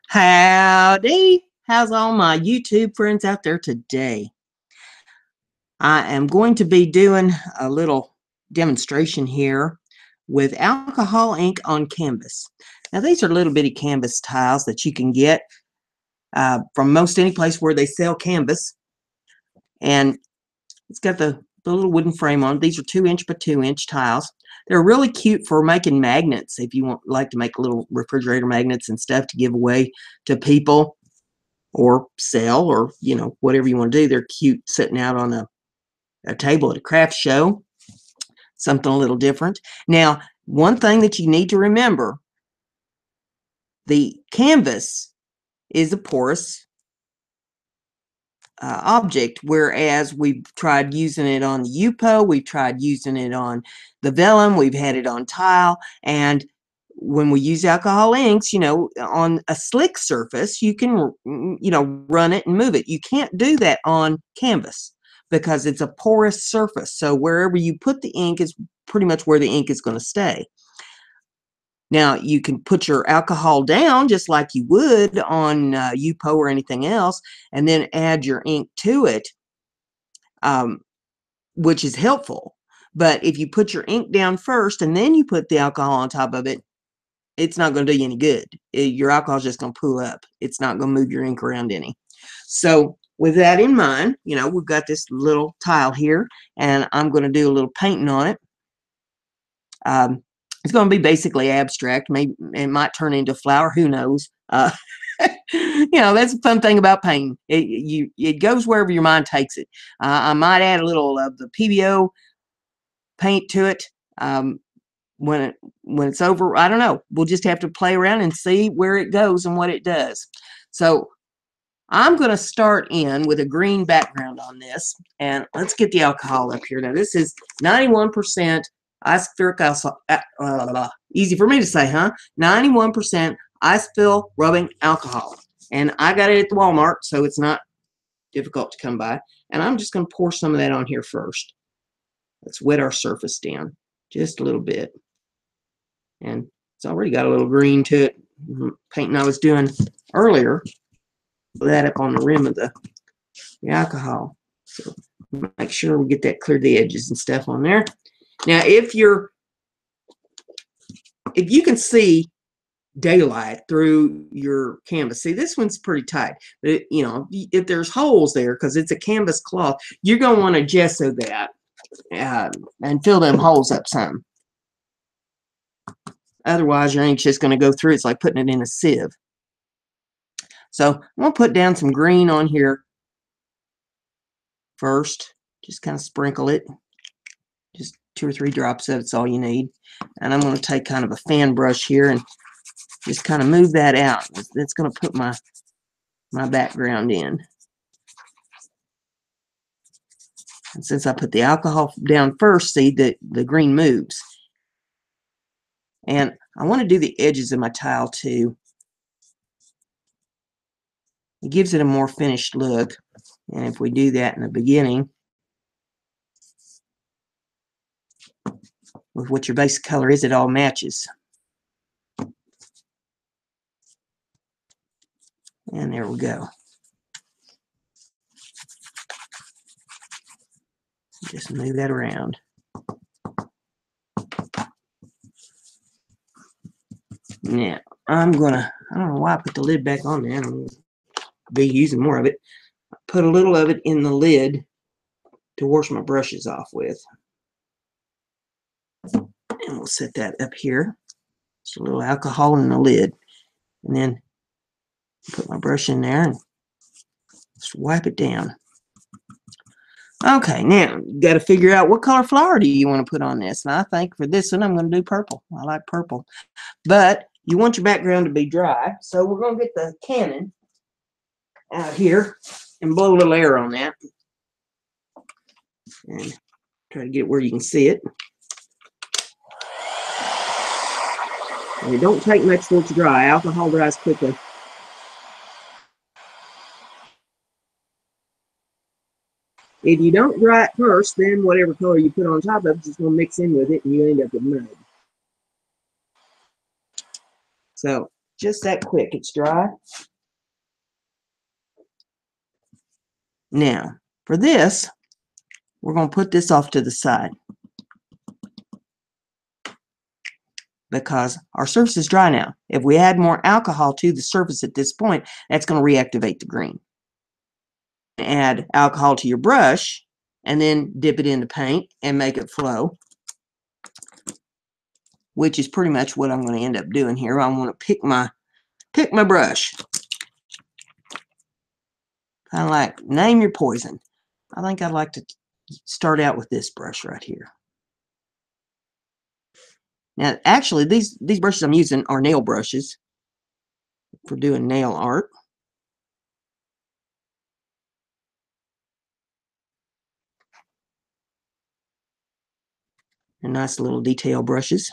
Howdy! How's all my YouTube friends out there today? I am going to be doing a little demonstration here with alcohol ink on canvas. Now these are little bitty canvas tiles that you can get from most any place where they sell canvas. And it's got the little wooden frame on it. These are 2-inch by 2-inch tiles. They're really cute for making magnets if you like to make little refrigerator magnets and stuff to give away to people or sell, or whatever you want to do. They're cute sitting out on a table at a craft show, something a little different. Now, one thing that you need to remember, the canvas is a porous object, whereas we've tried using it on the UPO, we've tried using it on the vellum, we've had it on tile, and when we use alcohol inks, on a slick surface, you can, run it and move it. You can't do that on canvas because it's a porous surface. So wherever you put the ink is pretty much where the ink is going to stay. Now, you can put your alcohol down just like you would on UPO or anything else, and then add your ink to it, which is helpful. But if you put your ink down first and then you put the alcohol on top of it, it's not going to do you any good. Your alcohol is just going to pool up. It's not going to move your ink around any. So with that in mind, we've got this little tile here, and I'm going to do a little painting on it. It's going to be basically abstract. Maybe it might turn into a flower. Who knows? That's the fun thing about painting. It goes wherever your mind takes it. I might add a little of the PBO paint to it. When it's over, I don't know. We'll just have to play around and see where it goes and what it does. So I'm going to start in with a green background on this, and let's get the alcohol up here. Now this is 91% isophyric alcohol. Easy for me to say, huh? 91% isophyl rubbing alcohol, and I got it at the Walmart, so it's not difficult to come by. And I'm just going to pour some of that on here first. Let's wet our surface down just a little bit. And it's already got a little green to it. Painting I was doing earlier, that up on the rim of the alcohol. So make sure we get that clear the edges and stuff on there. Now, if you can see daylight through your canvas, see, this one's pretty tight. But, if there's holes there, because it's a canvas cloth, you're going to want to gesso that and fill them holes up some. Otherwise, your ink's just going to go through. It's like putting it in a sieve. So I'm going to put down some green on here first. Just kind of sprinkle it. Just 2 or 3 drops of it's all you need. And I'm going to take kind of a fan brush here and just kind of move that out. That's going to put my background in. And since I put the alcohol down first, see that the green moves. And I want to do the edges of my tile too. It gives it a more finished look. And if we do that in the beginning, with what your base color is, it all matches. And there we go. Just move that around. Now, I don't know why I put the lid back on there. I'm going to be using more of it. I put a little of it in the lid to wash my brushes off with. And we'll set that up here. Just a little alcohol in the lid. And then put my brush in there and just wipe it down. Okay, now you got to figure out what color flower do you want to put on this. And I think for this one, I'm going to do purple. I like purple. But you want your background to be dry, so we're going to get the cannon out here and blow a little air on that. And try to get it where you can see it. And it don't take much for it to dry. Alcohol dries quickly. If you don't dry it first, then whatever color you put on top of it is just going to mix in with it, and you end up with mud. So Just that quick. It's dry. Now, for this, we're going to put this off to the side because our surface is dry now. If we add more alcohol to the surface at this point, that's going to reactivate the green. Add alcohol to your brush and then dip it into paint and make it flow, which is pretty much what I'm going to end up doing here. I want to pick my brush. Kind of like name your poison. I think I'd like to start out with this brush right here. Now, actually, these brushes I'm using are nail brushes for doing nail art. They're nice little detail brushes.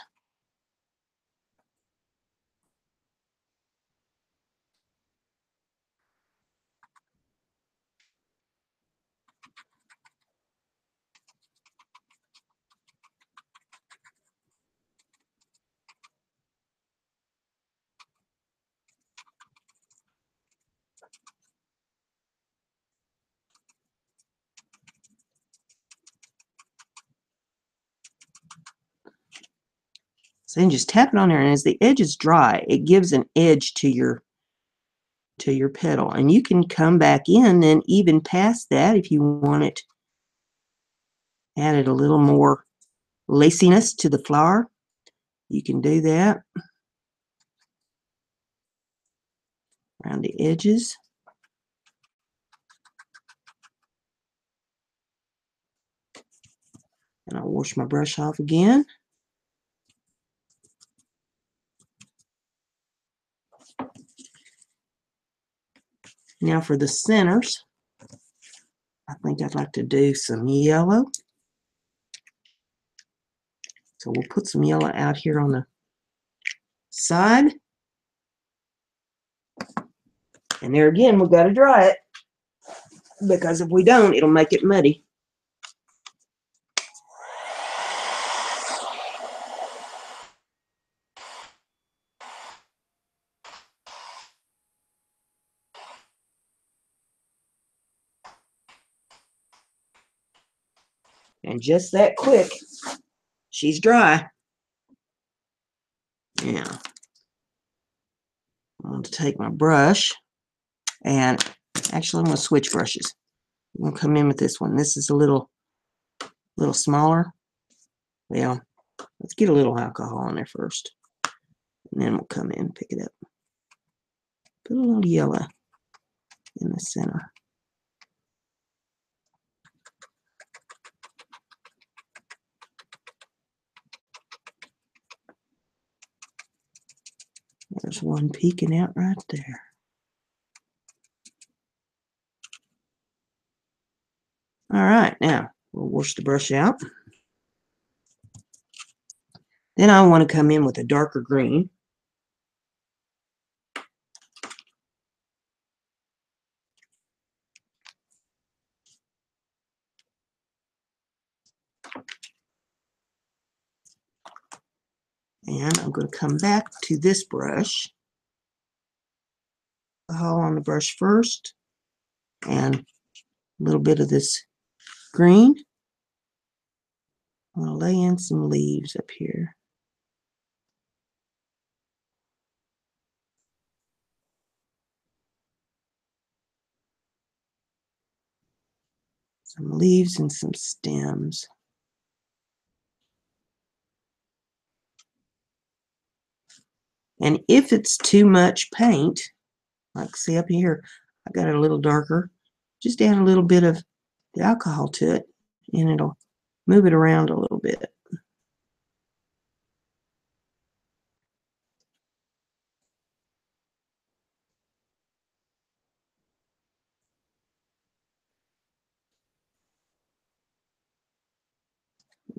So then just tap it on there, and as the edge is dry, it gives an edge to your petal. And you can come back in and even past that if you want it. Added a little more laciness to the flower. You can do that around the edges. And I'll wash my brush off again. Now for the centers, I think I'd like to do some yellow. So we'll put some yellow out here on the side. And there again, we've got to dry it, because if we don't, it'll make it muddy. And just that quick, she's dry. Now, I'm going to take my brush, and actually I'm going to switch brushes. I'm going to come in with this one. This is a little smaller. Well, let's get a little alcohol on there first, and then we'll come in and pick it up. Put a little yellow in the center. There's one peeking out right there. All right, now we'll wash the brush out. Then I want to come in with a darker green. And I'm going to come back to this brush. Alcohol on the brush first, and a little bit of this green. I'm going to lay in some leaves up here. Some leaves and some stems. And if it's too much paint, like see up here, I got it a little darker, just add a little bit of the alcohol to it, and it'll move it around a little bit.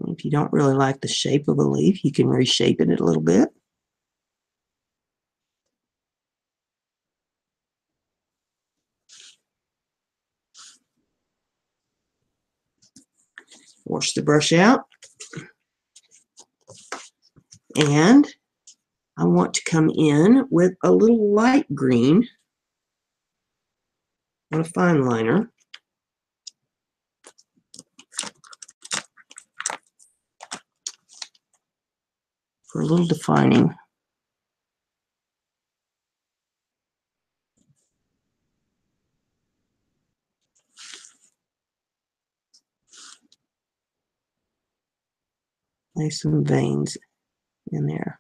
If you don't really like the shape of a leaf, you can reshape it a little bit. Wash the brush out. And I want to come in with a little light green on a fine liner. For a little defining. Lay some veins in there.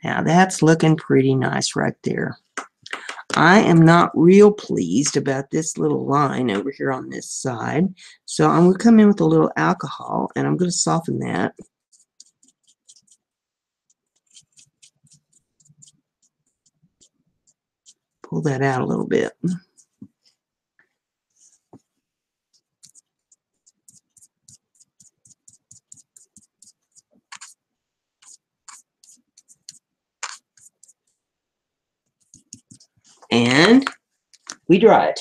Now that's looking pretty nice right there. I am not real pleased about this little line over here on this side. So I'm going to come in with a little alcohol and I'm going to soften that. Pull that out a little bit. And we dry it.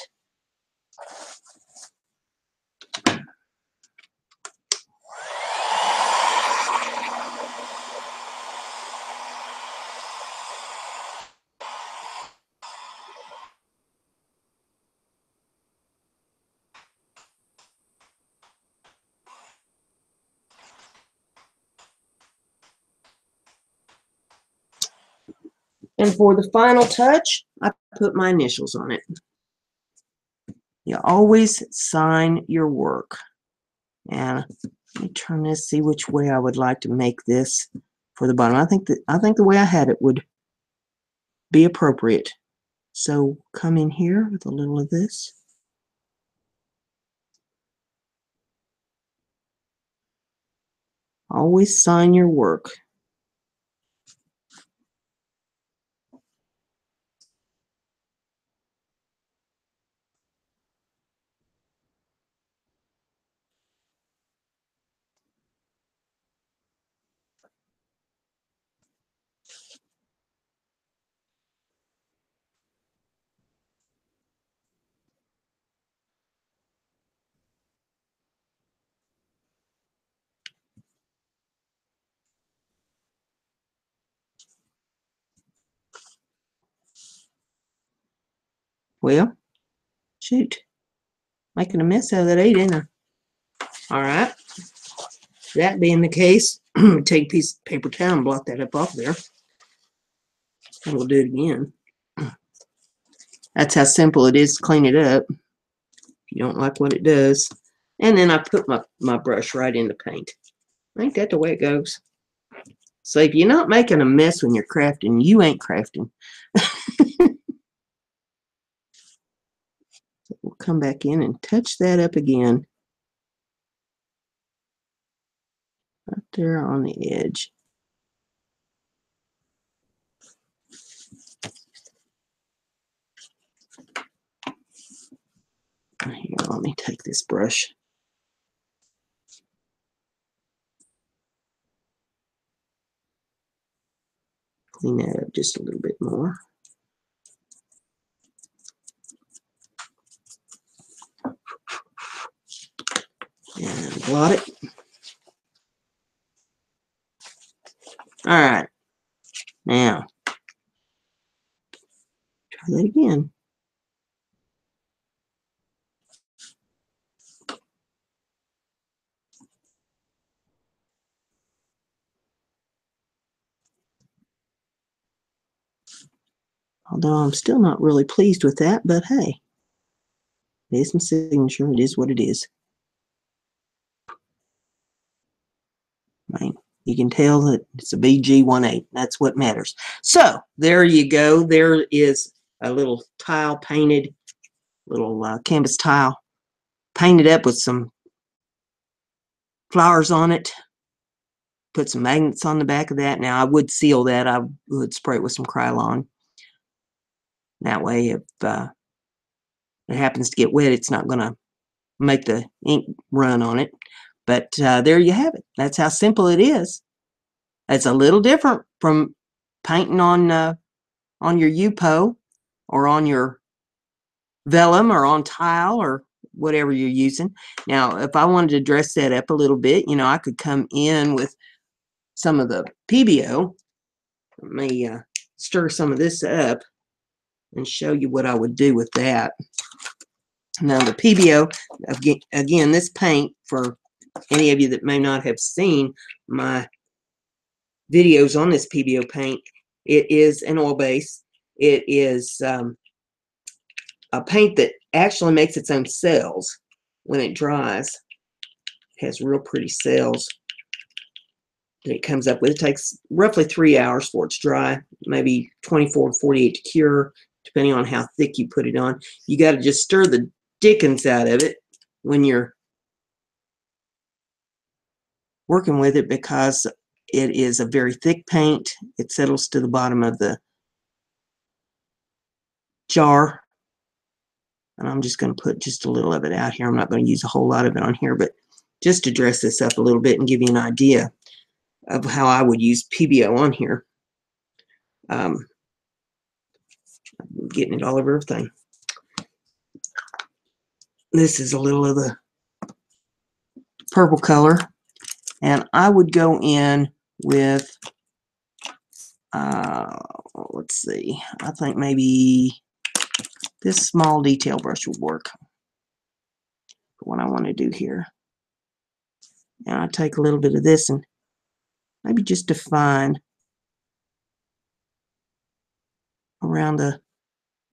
And for the final touch, I put my initials on it. You always sign your work. And let me turn this, see which way I would like to make this for the bottom. I think the way I had it would be appropriate. So come in here with a little of this. Always sign your work. Well, shoot. Making a mess out of that 8, ain't I? All right. That being the case, take a piece of paper towel and blot that up off there. And we'll do it again. That's how simple it is to clean it up. If you don't like what it does. And then I put my brush right in the paint. Ain't that the way it goes? So if you're not making a mess when you're crafting, you ain't crafting. We'll come back in and touch that up again. Right there on the edge. Here, let me take this brush. Clean that up just a little bit more. And blot it. All right. Now, try that again. Although I'm still not really pleased with that, but hey, it is my signature. It is what it is. Right. You can tell that it's a BG18. That's what matters. So there you go. There is a little tile painted, little canvas tile painted up with some flowers on it. Put some magnets on the back of that. Now I would seal that. I would spray it with some Krylon. That way, if it happens to get wet, it's not going to make the ink run on it. But there you have it. That's how simple it is. It's a little different from painting on your UPO or on your vellum or on tile or whatever you're using. Now, if I wanted to dress that up a little bit, you know, I could come in with some of the PBO. Let me stir some of this up and show you what I would do with that. Now, the PBO, again, this paint, for any of you that may not have seen my videos on this PBO paint, it is an oil base. It is a paint that actually makes its own cells when it dries. It has real pretty cells that it comes up with. It takes roughly 3 hours for it to dry, maybe 24 to 48 to cure, depending on how thick you put it on. You got to just stir the dickens out of it when you're working with it, because it is a very thick paint. It settles to the bottom of the jar. And I'm just going to put just a little of it out here. I'm not going to use a whole lot of it on here, but just to dress this up a little bit and give you an idea of how I would use PBO on here. I'm getting it all over everything. This is a little of the purple color, and I would go in with, let's see, I think maybe this small detail brush will work for what I want to do here. Now I take a little bit of this and maybe just define around the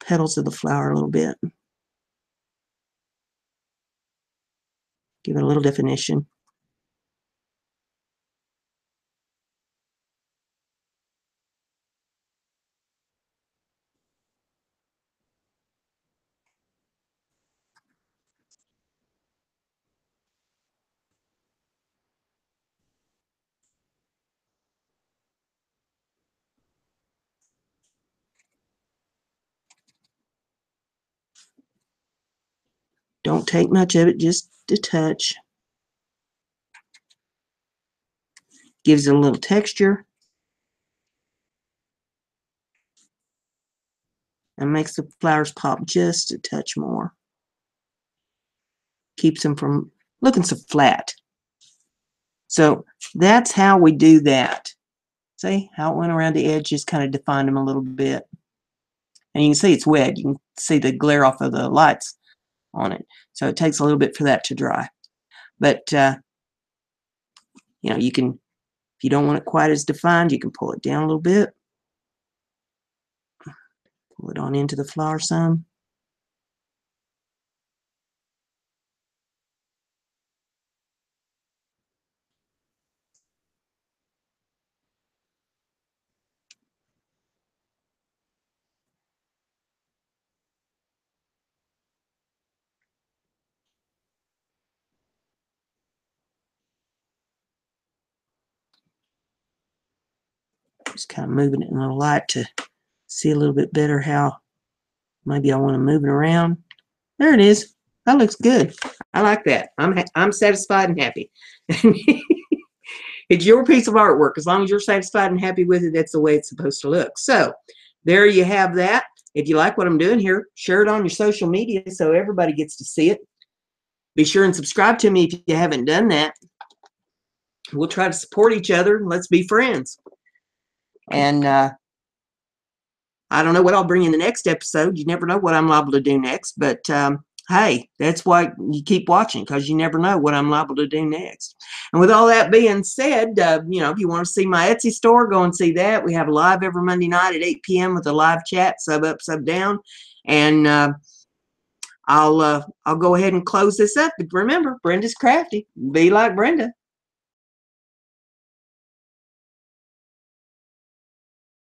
petals of the flower a little bit. Give it a little definition. Don't take much of it, just a touch. Gives it a little texture and makes the flowers pop just a touch more. Keeps them from looking so flat. So that's how we do that. See how it went around the edge, just kind of defined them a little bit. And you can see it's wet. You can see the glare off of the lights on it. So it takes a little bit for that to dry. But, you know, you can, if you don't want it quite as defined, you can pull it down a little bit. Pull it on into the flower some. Just kind of moving it in the light to see a little bit better how maybe I want to move it around. There it is. That looks good. I like that. I'm satisfied and happy. It's your piece of artwork. As long as you're satisfied and happy with it, that's the way it's supposed to look. So there you have that. If you like what I'm doing here, share it on your social media so everybody gets to see it. Be sure and subscribe to me if you haven't done that. We'll try to support each other. Let's be friends. And I don't know what I'll bring in the next episode. You never know what I'm liable to do next. But hey, that's why you keep watching, because you never know what I'm liable to do next. And with all that being said, you know, if you want to see my Etsy store, go and see that. We have a live every Monday night at 8 p.m. with a live chat, sub up, sub down. And I'll go ahead and close this up. But remember, Brenda's crafty. Be like Brenda.